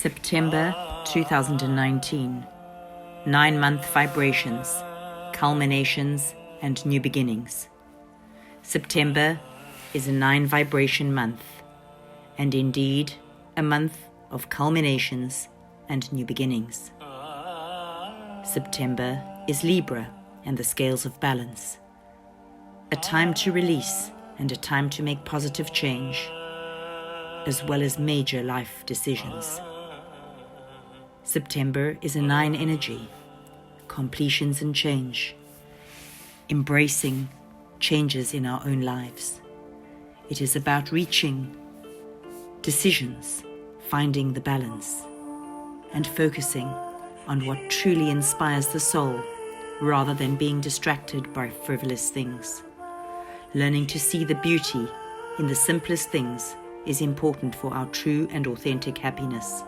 September 2019. 9-month vibrations, culminations, and new beginnings. September is a 9-vibration month, and indeed a month of culminations and new beginnings. September is Libra and the scales of balance. A time to release and a time to make positive change, as well as major life decisions. September is a 9 energy, completions and change, embracing changes in our own lives. It is about reaching decisions, finding the balance, and focusing on what truly inspires the soul rather than being distracted by frivolous things. Learning to see the beauty in the simplest things is important for our true and authentic happiness.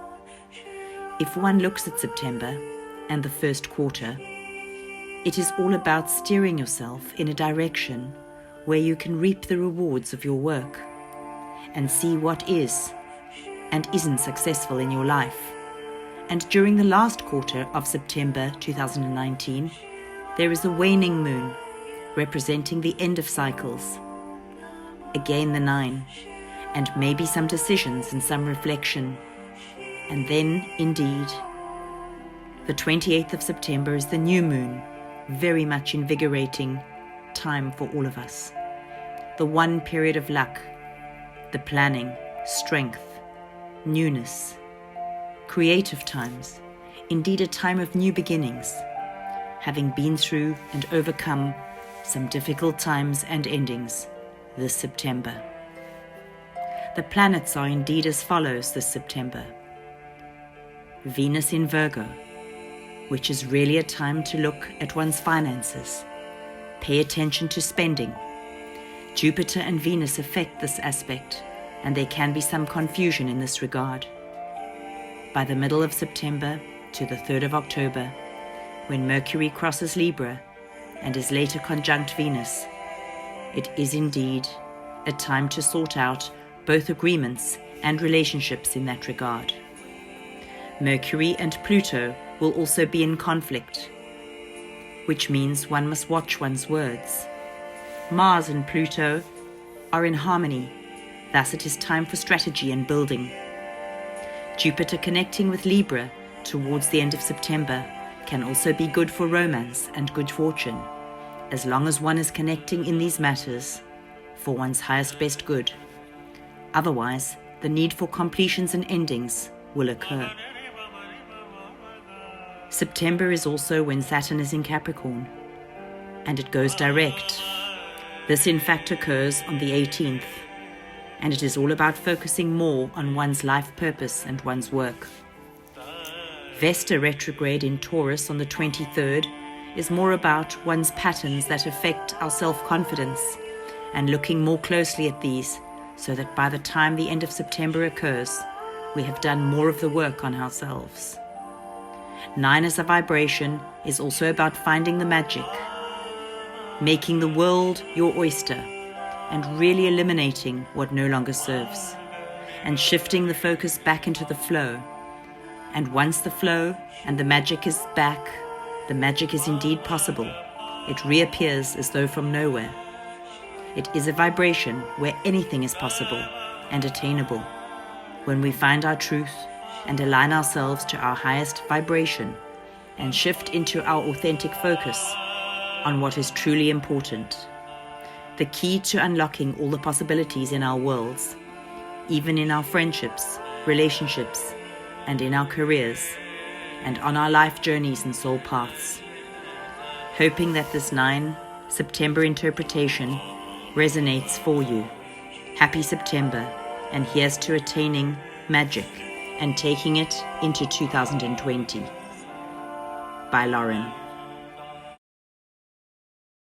If one looks at September and the first quarter, it is all about steering yourself in a direction where you can reap the rewards of your work and see what is and isn't successful in your life. And during the last quarter of September 2019, there is a waning moon representing the end of cycles. Again the 9, and maybe some decisions and some reflection. And then, indeed, the 28th of September is the new moon, very much invigorating time for all of us. The one period of luck, the planning, strength, newness, creative times, indeed a time of new beginnings, having been through and overcome some difficult times and endings this September. The planets are indeed as follows this September. Venus in Virgo, which is really a time to look at one's finances, pay attention to spending. Jupiter and Venus affect this aspect, and there can be some confusion in this regard. By the middle of September to the 3rd of October, when Mercury crosses Libra and is later conjunct Venus, it is indeed a time to sort out both agreements and relationships in that regard. Mercury and Pluto will also be in conflict, which means one must watch one's words. Mars and Pluto are in harmony, thus it is time for strategy and building. Jupiter connecting with Libra towards the end of September can also be good for romance and good fortune, as long as one is connecting in these matters for one's highest best good. Otherwise, the need for completions and endings will occur. September is also when Saturn is in Capricorn, and it goes direct. This in fact occurs on the 18th, and it is all about focusing more on one's life purpose and one's work. Vesta retrograde in Taurus on the 23rd is more about one's patterns that affect our self-confidence, and looking more closely at these so that by the time the end of September occurs, we have done more of the work on ourselves. 9 as a vibration is also about finding the magic, making the world your oyster, and really eliminating what no longer serves, and shifting the focus back into the flow. And once the flow and the magic is back, the magic is indeed possible. It reappears as though from nowhere. It is a vibration where anything is possible and attainable. When we find our truth and align ourselves to our highest vibration and shift into our authentic focus on what is truly important. The key to unlocking all the possibilities in our worlds, even in our friendships, relationships, and in our careers, and on our life journeys and soul paths. Hoping that this 9 September interpretation resonates for you. Happy September, and here's to attaining magic and taking it into 2020. By Lauren.